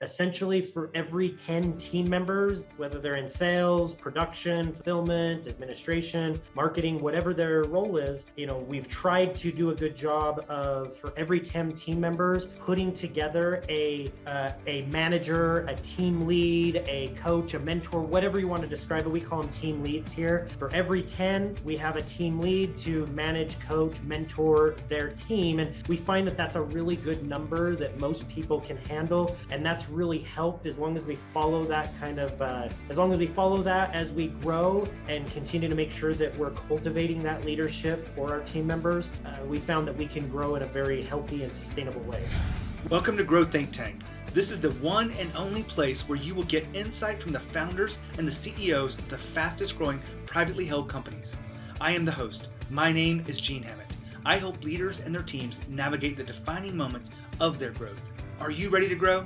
essentially for every 10 team members, whether they're in sales, production, fulfillment, administration, marketing, whatever their role is, we've tried to do a good job of, for every 10 team members, putting together a manager, a team lead, a coach, a mentor, whatever you want to describe it. We call them team leads here. For every 10, we have a team lead to manage, coach, mentor their team. And we find that that's a really good number that most people can handle. And that's really helped as long as we follow that as we grow and continue to make sure that we're cultivating that leadership for our team members. We found that we can grow in a very healthy and sustainable way. Welcome to Grow Think Tank. This is the one and only place where you will get insight from the founders and the CEOs of the fastest growing privately held companies. I am the host. My name is Gene Hammett. I help leaders and their teams navigate the defining moments of their growth. Are you ready to grow?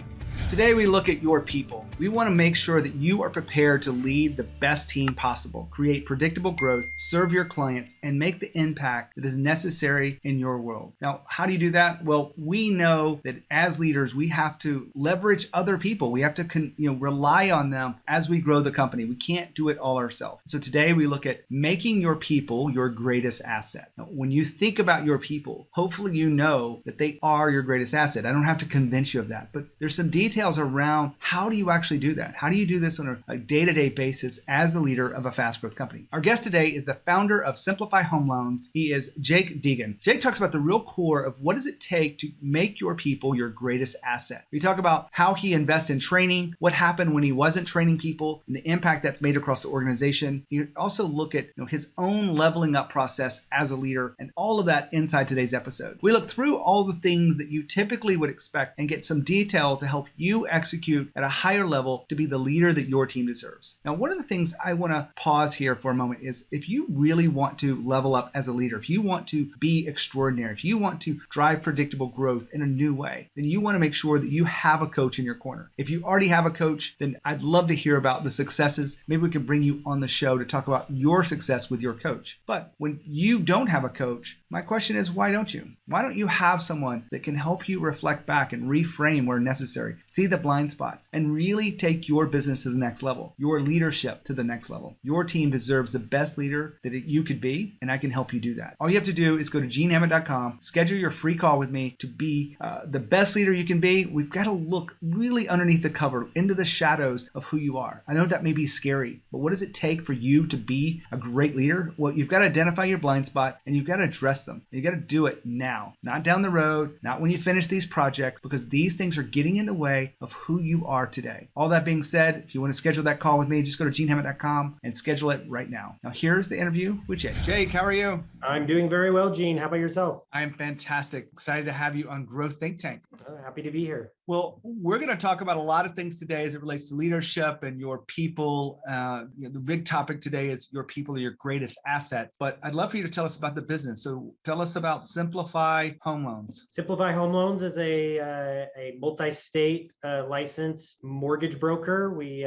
Today we look at your people. We want to make sure that you are prepared to lead the best team possible, create predictable growth, serve your clients, and make the impact that is necessary in your world. Now, how do you do that? Well, we know that as leaders, we have to leverage other people. We have to rely on them as we grow the company. We can't do it all ourselves. So today we look at making your people your greatest asset. Now, when you think about your people, hopefully you know that they are your greatest asset. I don't have to convince you of that, but there's some details around how do you actually do that? How do you do this on a day-to-day basis as the leader of a fast growth company? Our guest today is the founder of Simplify Home Loans. He is Jacob Deegan. Jake talks about the real core of what does it take to make your people your greatest asset. We talk about how he invests in training, what happened when he wasn't training people, and the impact that's made across the organization. You also look at his own leveling up process as a leader, and all of that inside today's episode. We look through all the things that you typically would expect and get some detail to help you execute at a higher level to be the leader that your team deserves. Now, one of the things I want to pause here for a moment is if you really want to level up as a leader, if you want to be extraordinary, if you want to drive predictable growth in a new way, then you want to make sure that you have a coach in your corner. If you already have a coach, then I'd love to hear about the successes. Maybe we can bring you on the show to talk about your success with your coach. But when you don't have a coach, my question is, why don't you? Why don't you have someone that can help you reflect back and reframe where necessary, see the blind spots, and really take your business to the next level, your leadership to the next level? Your team deserves the best leader that you could be, and I can help you do that. All you have to do is go to genehammett.com, schedule your free call with me to be the best leader you can be. We've got to look really underneath the cover, into the shadows of who you are. I know that may be scary, but what does it take for you to be a great leader? Well, you've got to identify your blind spots, and you've got to address them. You got to do it now, not down the road, not when you finish these projects, because these things are getting in the way of who you are today. All that being said, if you want to schedule that call with me, just go to genehammett.com and schedule it right now. Now, here's the interview with Jake. Jake, how are you? I'm doing very well, Gene. How about yourself? I am fantastic. Excited to have you on Growth Think Tank. Happy to be here. Well, we're going to talk about a lot of things today as it relates to leadership and your people. The big topic today is your people are your greatest assets. But I'd love for you to tell us about the business. So tell us about Simplify Home Loans. Simplify Home Loans is a multi-state licensed mortgage broker. We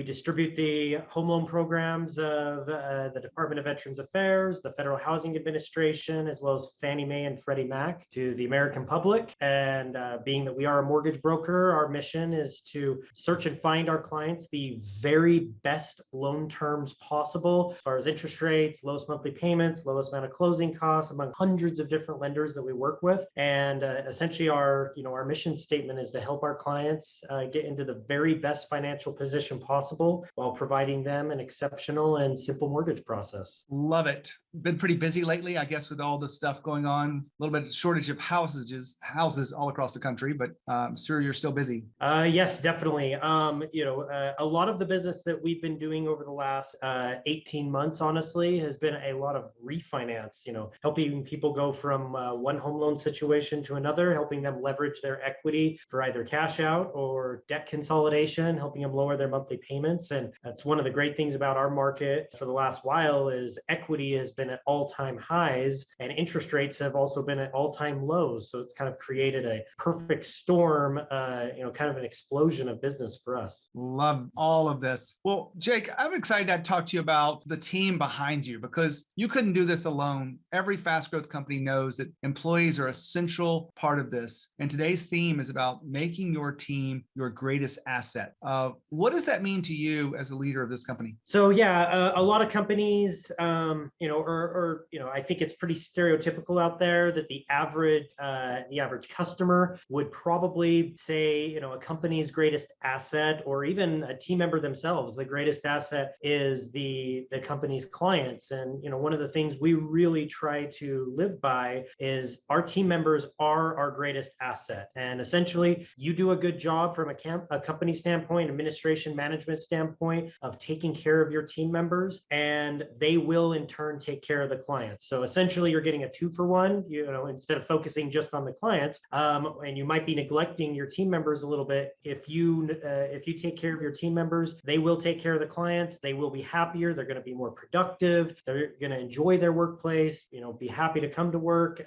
distribute the home loan programs of the Department of Veterans Affairs, the Federal Housing Administration, as well as Fannie Mae and Freddie Mac to the American public. And being that we are a mortgage broker, our mission is to search and find our clients the very best loan terms possible as far as interest rates, lowest monthly payments, lowest amount of closing costs among hundreds of different lenders that we work with. And essentially our mission statement is to help our clients get into the very best financial position possible while providing them an exceptional and simple mortgage process. Love it. Been pretty busy lately, I guess, with all the stuff going on. A little bit of shortage of houses all across the country, but I'm sure you're still busy. Yes, definitely. A lot of the business that we've been doing over the last 18 months, honestly, has been a lot of refinance, helping people go from one home loan situation to another, helping them leverage their equity for either cash out or debt consolidation, helping them lower their monthly payments. And that's one of the great things about our market for the last while is equity has been at all-time highs and interest rates have also been at all-time lows. So it's kind of created a perfect storm kind of an explosion of business for us. Love all of this. Well, Jake, I'm excited to talk to you about the team behind you because you couldn't do this alone. Every fast growth company knows that employees are a central part of this. And today's theme is about making your team your greatest asset. What does that mean to you as a leader of this company? So yeah, a lot of companies, I think it's pretty stereotypical out there that the average customer would probably say, a company's greatest asset, or even a team member themselves, the greatest asset is the company's clients. And one of the things we really try to live by is our team members are our greatest asset. And essentially, you do a good job from a company standpoint, administration management standpoint, of taking care of your team members, and they will in turn take care of the clients. So essentially, you're getting a 2-for-1. Instead of focusing just on the clients, and you might be neglecting your team members a little bit. If you take care of your team members, they will take care of the clients. They will be happier. They're going to be more productive. They're going to enjoy their workplace. Be happy to come to work.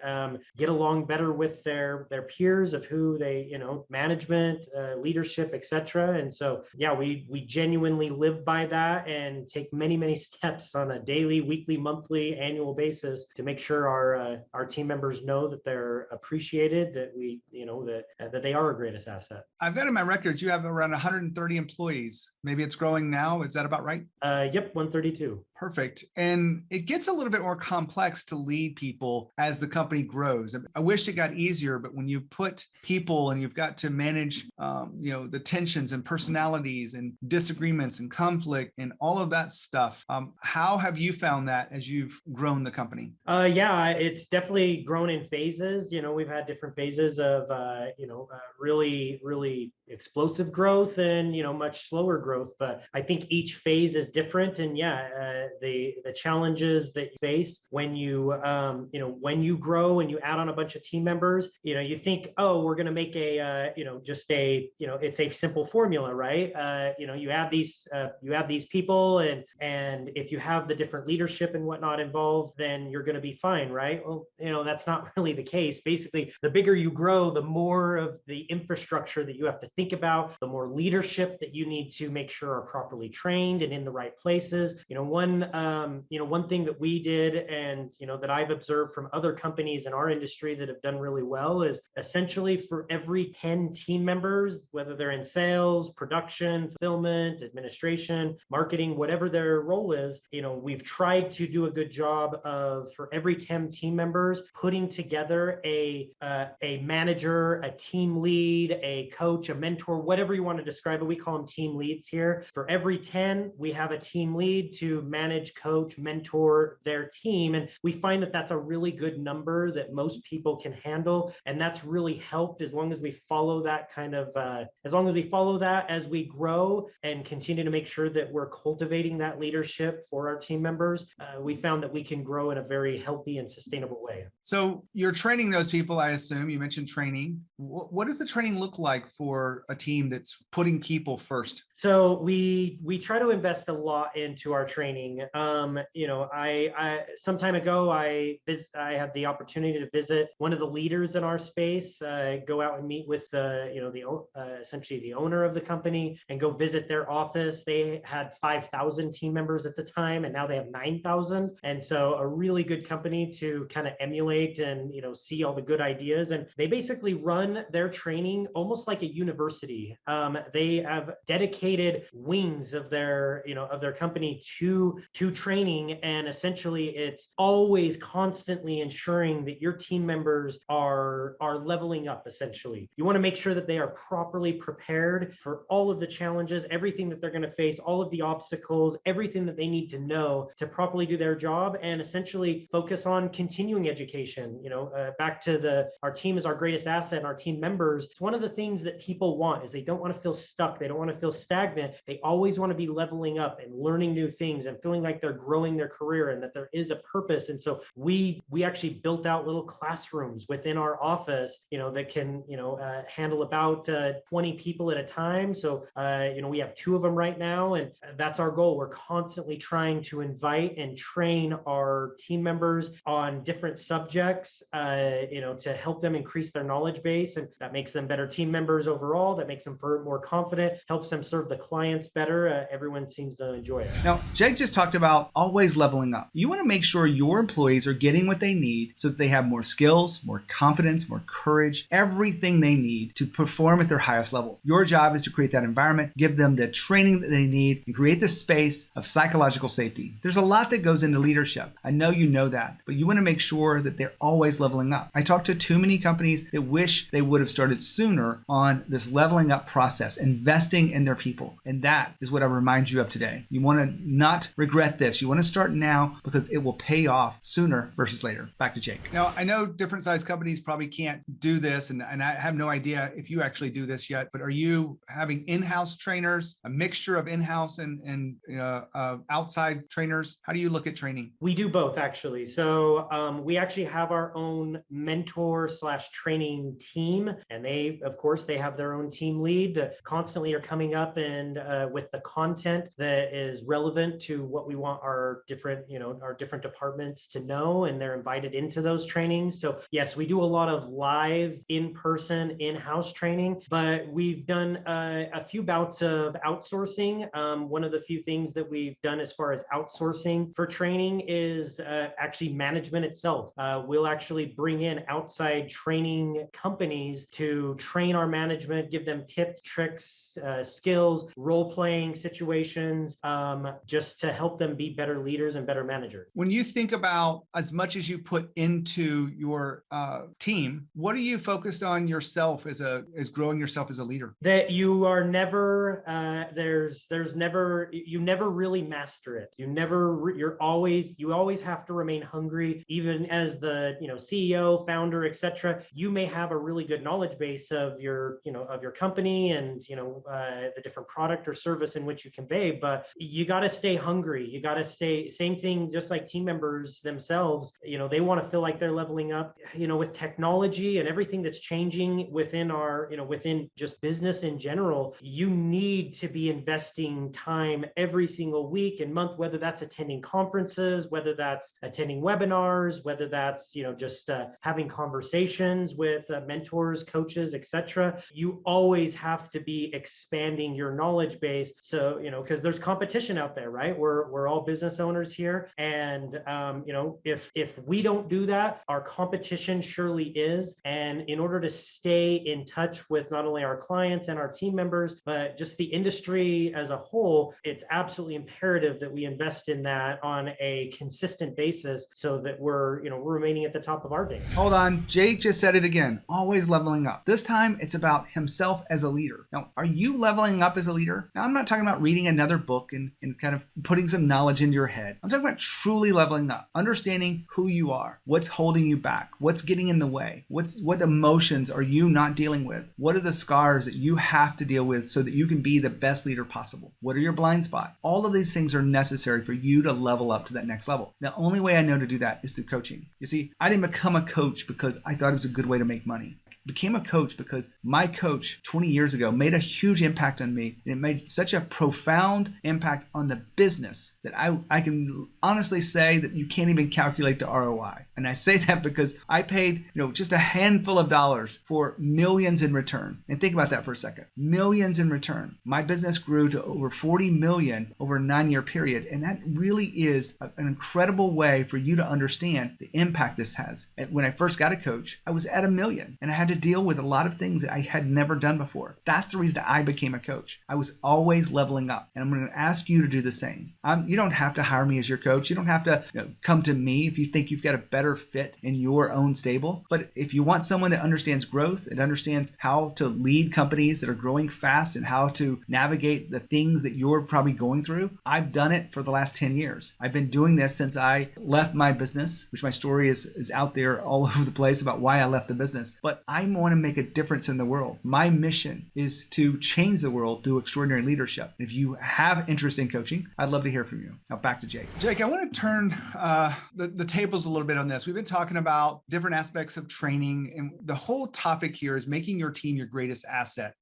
Get along better with their peers of who they, management, leadership, etc. And so, yeah, we genuinely live by that and take many steps on a daily, weekly, monthly, annual basis to make sure our team members know that they're appreciated, that that they are our greatest asset. I've got in my records you have around 130 employees. Maybe it's growing now. Is that about right? Yep, 132. Perfect. And it gets a little bit more complex to lead people as the company grows. I wish it got easier, but when you put people and you've got to manage, the tensions and personalities and disagreements and conflict and all of that stuff, how have you found that as you've grown the company? Yeah, it's definitely grown in phases. We've had different phases of, really explosive growth and, much slower growth. But I think each phase is different. And yeah, the challenges that you face when you grow and you add on a bunch of team members, you think, oh, we're going to make it's a simple formula, right? You add these people, and if you have the different leadership and whatnot involved, then you're going to be fine, right? Well, that's not really the case. Basically, the bigger you grow, the more of the infrastructure that you have to think about, the more leadership that you need to make sure are properly trained and in the right places. One thing that we did, and that I've observed from other companies in our industry that have done really well, is essentially for every 10 team members, whether they're in sales, production, fulfillment, administration, marketing, whatever their role is, we've tried to do a good job of, for every 10 team members, putting together a manager, a team lead, a coach, a mentor, whatever you want to describe it. We call them team leads here. For every 10, we have a team lead to manage, coach, mentor their team. And we find that that's a really good number that most people can handle. And that's really helped as long as we follow that as we grow and continue to make sure that we're cultivating that leadership for our team members. We found that we can grow in a very healthy and sustainable way. So you're training those people, I assume. You mentioned training. What does the training look like for a team that's putting people first? So we try to invest a lot into our training. I some time ago, I had the opportunity to visit one of the leaders in our space, go out and meet with essentially the owner of the company and go visit their office. They had 5,000 team members at the time, and now they have 9,000. And so a really good company to kind of emulate and, see all the good ideas. And they basically run their training almost like a university. They have dedicated wings of their company to training. And essentially it's always constantly ensuring that your team members are leveling up. Essentially, you want to make sure that they are properly prepared for all of the challenges, everything that they're going to face, all of the obstacles, everything that they need to know to properly do their job, and essentially focus on continuing education. Back to our team is our greatest asset, and our team members. It's one of the things that people want, is they don't want to feel stuck. They don't want to feel stagnant. They always want to be leveling up and learning new things and feeling feeling like they're growing their career and that there is a purpose. And so we actually built out little classrooms within our office, that can, handle about 20 people at a time. So, we have 2 of them right now, and that's our goal. We're constantly trying to invite and train our team members on different subjects, to help them increase their knowledge base. And that makes them better team members overall. That makes them more confident, helps them serve the clients better. Everyone seems to enjoy it. Now, Jake just talked about always leveling up. You want to make sure your employees are getting what they need so that they have more skills, more confidence, more courage, everything they need to perform at their highest level. Your job is to create that environment, give them the training that they need, and create the space of psychological safety. There's a lot that goes into leadership. I know you know that, but you want to make sure that they're always leveling up. I talk to too many companies that wish they would have started sooner on this leveling up process, investing in their people. And that is what I remind you of today. You want to not regret this. You want to start now because it will pay off sooner versus later. Back to Jake. Now, I know different size companies probably can't do this, and I have no idea if you actually do this yet, but are you having in-house trainers, a mixture of in-house and outside trainers? How do you look at training? We do both, actually. So we actually have our own mentor/training team, and they, of course, they have their own team lead that constantly are coming up and with the content that is relevant to what we want our different departments to know, and they're invited into those trainings. So yes, we do a lot of live, in-person, in-house training, but we've done a few bouts of outsourcing. One of the few things that we've done as far as outsourcing for training is actually management itself. We'll actually bring in outside training companies to train our management, give them tips, tricks, skills, role-playing situations, just to help them be better leaders and better managers. When you think about as much as you put into your team, what are you focused on yourself as growing yourself as a leader? That you are never, you never really master it. You always have to remain hungry, even as the, CEO, founder, etc. You may have a really good knowledge base of your company and, the different product or service in which you convey, but you got to stay hungry. You got to stay, same thing, just like team members themselves, they want to feel like they're leveling up, with technology and everything that's changing within our, within just business in general. You need to be investing time every single week and month, whether that's attending conferences, whether that's attending webinars, whether that's, just having conversations with mentors, coaches, etc. You always have to be expanding your knowledge base. So, because there's competition out there, right? We're all business owners here. And, if we don't do that, our competition surely is. And in order to stay in touch with not only our clients and our team members, but just the industry as a whole, it's absolutely imperative that we invest in that on a consistent basis so that we're remaining at the top of our game. Hold on. Jake just said it again. Always leveling up. This time it's about himself as a leader. Now, are you leveling up as a leader? Now, I'm not talking about reading another book and kind of putting some knowledge into your head. I'm talking about truly leveling up, understanding who you are, what's holding you back, what's getting in the way, what emotions are you not dealing with, what are the scars that you have to deal with so that you can be the best leader possible, what are your blind spots. All of these things are necessary for you to level up to that next level. The only way I know to do that is through coaching. You see, I didn't become a coach because I thought it was a good way to make money. Became a coach because my coach 20 years ago made a huge impact on me, and it made such a profound impact on the business that I can honestly say that you can't even calculate the ROI. And I say that because I paid just a handful of dollars for millions in return. And think about that for a second. Millions in return. My business grew to over 40 million over a 9-year period, and that really is an incredible way for you to understand the impact this has. And when I first got a coach, I was at $1 million, and I had to deal with a lot of things that I had never done before. That's the reason I became a coach. I was always leveling up, and I'm going to ask you to do the same. You don't have to hire me as your coach. You don't have to come to me if you think you've got a better better fit in your own stable. But if you want someone that understands growth and understands how to lead companies that are growing fast and how to navigate the things that you're probably going through, I've done it for the last 10 years. I've been doing this since I left my business, which my story is out there all over the place about why I left the business. But I want to make a difference in the world. My mission is to change the world through extraordinary leadership. If you have interest in coaching, I'd love to hear from you. Now back to Jake. Jake, I want to turn the tables a little bit on this. We've been talking about different aspects of training, and the whole topic here is making your team your greatest asset.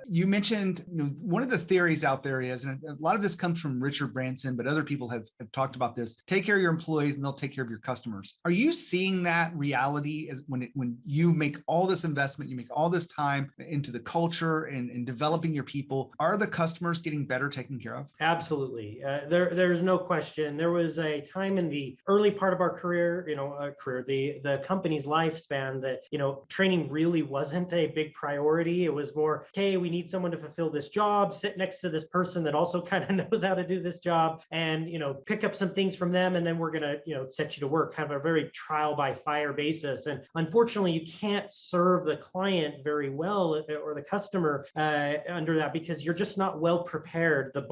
You mentioned one of the theories out there is, and a lot of this comes from Richard Branson, but other people have talked about this: take care of your employees and they'll take care of your customers. Are you seeing that reality as when you make all this investment, you make all this time into the culture and developing your people, are the customers getting better taken care of? Absolutely. There's no question. There was a time in the early part of our career, the company's lifespan that, training really wasn't a big priority. It was more, hey, we need someone to fulfill this job, sit next to this person that also kind of knows how to do this job, and, pick up some things from them, and then we're going to, set you to work, kind of a very trial by fire basis. And unfortunately, you can't serve the client very well or the customer under that, because you're just not well prepared. In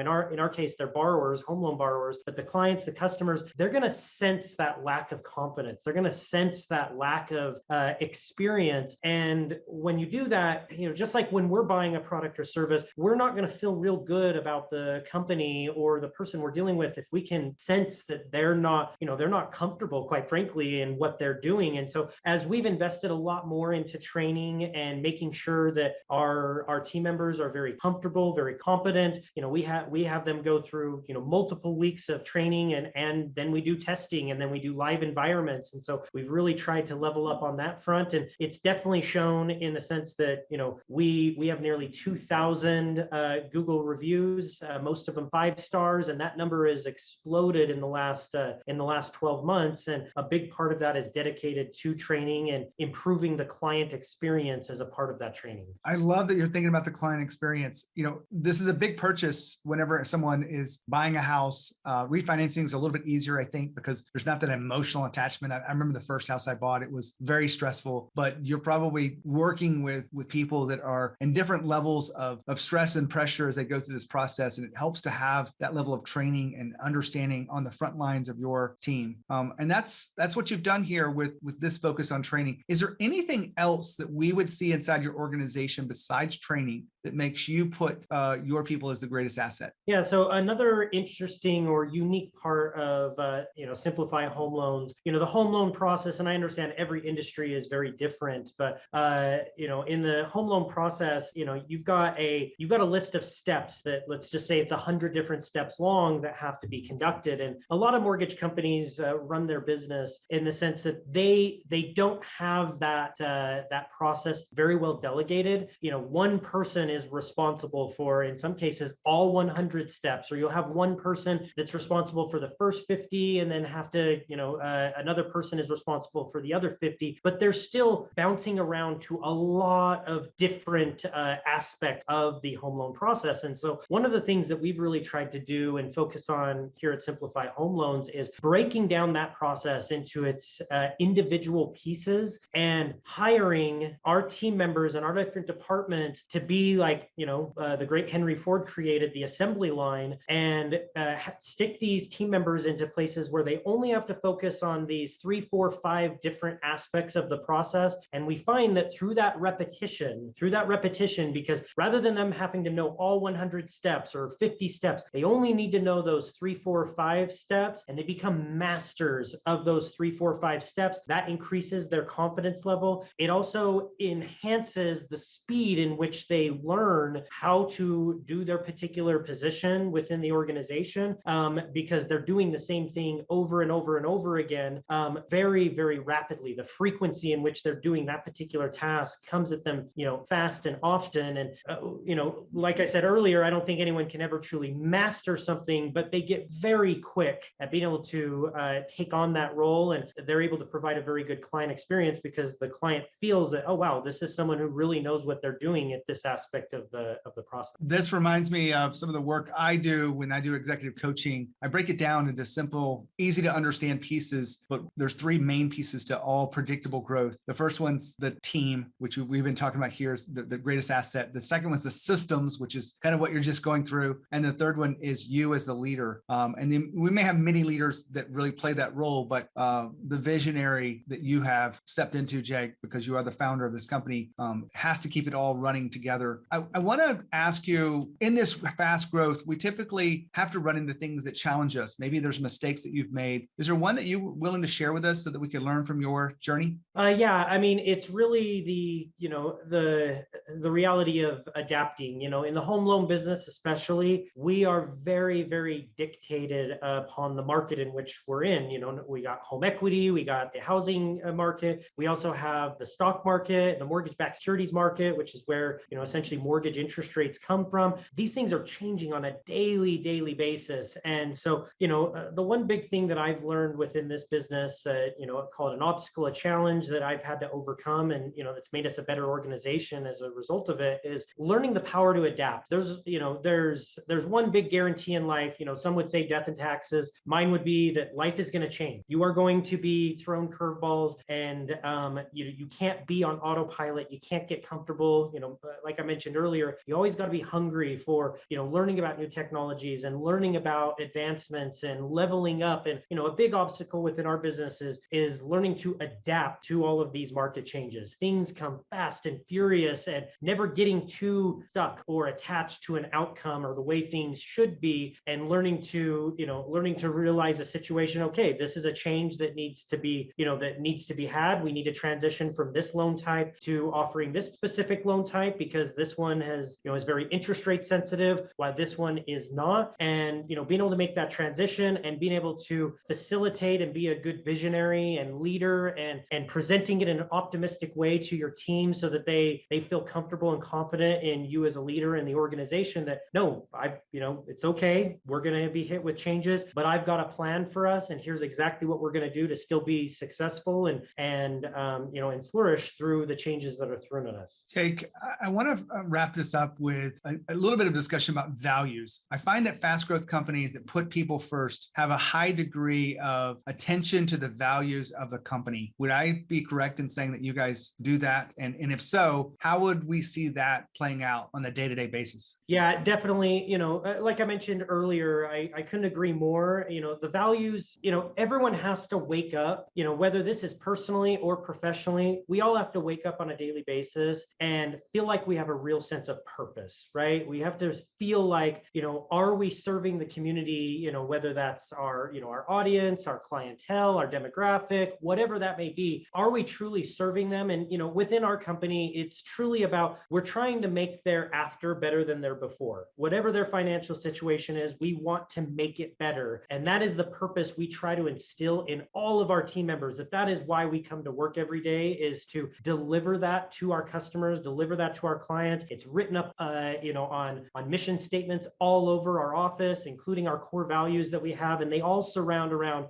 our case, they're borrowers, home loan borrowers, but the clients, the customers, they're going to sense that lack of confidence. They're going to sense that lack of experience. And when you do that, just like when we're buying a product or service, we're not going to feel real good about the company or the person we're dealing with if we can sense that they're not comfortable, quite frankly, in what they're doing. And so as we've invested a lot more into training and making sure that our team members are very comfortable, very competent, we have them go through, multiple weeks of training, and then we do testing, and then we do live environments. And so we've really tried to level up on that front. And it's definitely shown in the sense that, we have nearly 2,000 Google reviews, most of them 5 stars, and that number has exploded in the last 12 months. And a big part of that is dedicated to training and improving the client experience as a part of that training. I love that you're thinking about the client experience. This is a big purchase whenever someone is buying a house. Refinancing is a little bit easier, I think, because there's not that emotional attachment. I remember the first house I bought, it was very stressful, but you're probably working with people that are in different levels of stress and pressure as they go through this process. And it helps to have that level of training and understanding on the front lines of your team. And that's what you've done here with this focus on training. Is there anything else that we would see inside your organization besides training that makes you put your people as the greatest asset? Yeah, so another interesting or unique part of Simplify Home Loans, the home loan process, and I understand every industry is very different, but in the home loan process, you've got a list of steps that, let's just say it's 100 different steps long, that have to be conducted. And a lot of mortgage companies run their business in the sense that they don't have that process very well delegated. One person is responsible for, in some cases, all 100 steps, or you'll have one person that's responsible for the first 50, and then have to, another person is responsible for the other 50, but they're still bouncing around to a lot of different aspects of the home loan process. And so one of the things that we've really tried to do and focus on here at Simplify Home Loans is breaking down that process into its individual pieces, and hiring our team members and our different departments to be like, the great Henry Ford created the assembly line, and stick these team members into places where they only have to focus on these 3, 4, 5 different aspects of the process. And we find that through that repetition, because rather than them having to know all 100 steps or 50 steps, they only need to know those 3, 4, 5 steps, and they become masters of those 3, 4, 5 steps. That increases their confidence level. It also enhances the speed in which they learn how to do their particular position within the organization, because they're doing the same thing over and over and over again, very, very rapidly. The frequency in which they're doing that particular task comes at them, fast and often. And, like I said earlier, I don't think anyone can ever truly master something, but they get very quick at being able to take on that role, and they're able to provide a very good client experience because the client feels that, oh, wow, this is someone who really knows what they're doing at this aspect aspect of the process. This reminds me of some of the work I do when I do executive coaching. I break it down into simple, easy to understand pieces, but there's three main pieces to all predictable growth. The first one's the team, which we've been talking about here, is the greatest asset. The second one's the systems, which is kind of what you're just going through. And the third one is you as the leader. And then we may have many leaders that really play that role, but the visionary that you have stepped into, Jake, because you are the founder of this company, has to keep it all running together. I want to ask you, in this fast growth, we typically have to run into things that challenge us. Maybe there's mistakes that you've made. Is there one that you're willing to share with us so that we can learn from your journey? Yeah, I mean, it's really the reality of adapting. In the home loan business, especially, we are very, very dictated upon the market in which we're in. We got home equity, we got the housing market, we also have the stock market, the mortgage-backed securities market, which is where essentially mortgage interest rates come from. These things are changing on a daily basis, and so the one big thing that I've learned within this business, call it an obstacle, a challenge that I've had to overcome, and that's made us a better organization as a result of it, is learning the power to adapt. There's one big guarantee in life. Some would say death and taxes. Mine would be that life is going to change. You are going to be thrown curveballs, and you can't be on autopilot. You can't get comfortable. Like I mentioned earlier, you always got to be hungry for learning about new technologies and learning about advancements and leveling up. And a big obstacle within our businesses is learning to adapt to all of these market changes. Things come fast and furious, and never getting too stuck or attached to an outcome or the way things should be, and learning to realize a situation. Okay, this is a change that needs to be had. We need to transition from this loan type to offering this specific loan type, because this one is very interest rate sensitive, while this one is not. And being able to make that transition and being able to facilitate and be a good visionary and leader, and presenting it in an optimistic way to your team so that they feel comfortable and confident in you as a leader in the organization, that no, it's okay, we're going to be hit with changes, but I've got a plan for us, and here's exactly what we're going to do to still be successful and flourish through the changes that are thrown at us. Jake, I want to wrap this up with a little bit of discussion about values. I find that fast growth companies that put people first have a high degree of attention to the values of the company. Would I be correct in saying that you guys do that? And if so, how would we see that playing out on a day-to-day basis? Yeah, definitely. Like I mentioned earlier, I couldn't agree more. The values, everyone has to wake up, whether this is personally or professionally, we all have to wake up on a daily basis and feel like we have a real sense of purpose, right? We have to feel like, are we serving the community, whether that's our audience, our clientele, our demographic, whatever that may be, are we truly serving them? And, within our company, it's truly about, we're trying to make their after better than their before. Whatever their financial situation is, we want to make it better. And that is the purpose we try to instill in all of our team members. That is why we come to work every day, is to deliver that to our customers, deliver that to our clients. It's written up, on mission statements all over our office, including our core values that we have. And they all surround around,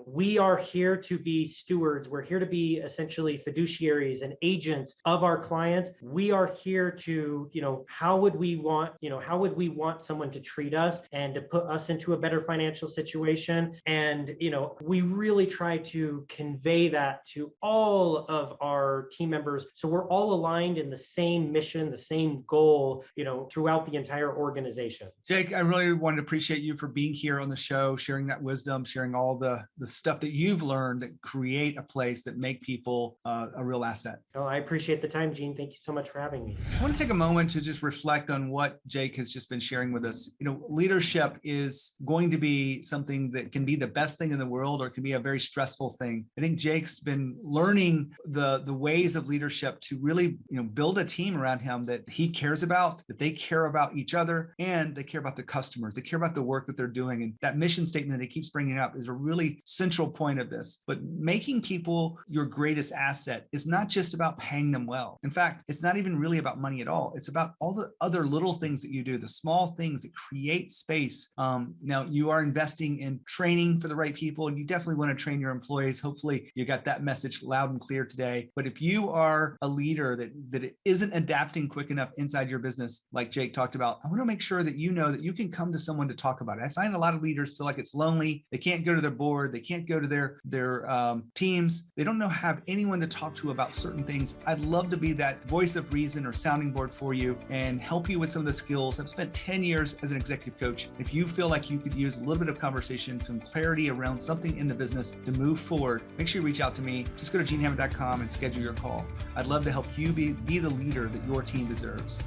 we are here to be stewards. We're here to be essentially fiduciaries and agents of our clients. We are here to, how would we want someone to treat us and to put us into a better financial situation? And, we really try to convey that to all of our team members, so we're all aligned in the same mission, the same goal, throughout the entire organization. Jake, I really want to appreciate you for being here on the show, sharing that wisdom, sharing all the stuff that you've learned that create a place that make people a real asset. Oh, I appreciate the time, Gene. Thank you so much for having me. I want to take a moment to just reflect on what Jake has just been sharing with us. Leadership is going to be something that can be the best thing in the world, or it can be a very stressful thing. I think Jake's been learning the ways of leadership to really, build a team around him that he cares about, that they care about each other, and they care about the customers. They care about the work that they're doing. And that mission statement that he keeps bringing up is a really central point of this. But making people your greatest asset is not just about paying them well. In fact, it's not even really about money at all. It's about all the other little things that you do, the small things that create space. Now, you are investing in training for the right people, and you definitely want to train your employees. Hopefully, you got that message loud and clear today. But if you are a leader that isn't adapting quick enough enough inside your business, like Jake talked about, I want to make sure that you know that you can come to someone to talk about it. I find a lot of leaders feel like it's lonely. They can't go to their board. They can't go to their teams. They don't have anyone to talk to about certain things. I'd love to be that voice of reason or sounding board for you and help you with some of the skills. I've spent 10 years as an executive coach. If you feel like you could use a little bit of conversation, some clarity around something in the business to move forward, make sure you reach out to me. Just go to genehammett.com and schedule your call. I'd love to help you be the leader that your team deserves.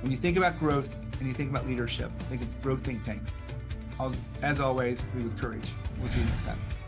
When you think about growth and you think about leadership, think of Growth Think Tank. As always, lead with courage. We'll see you next time.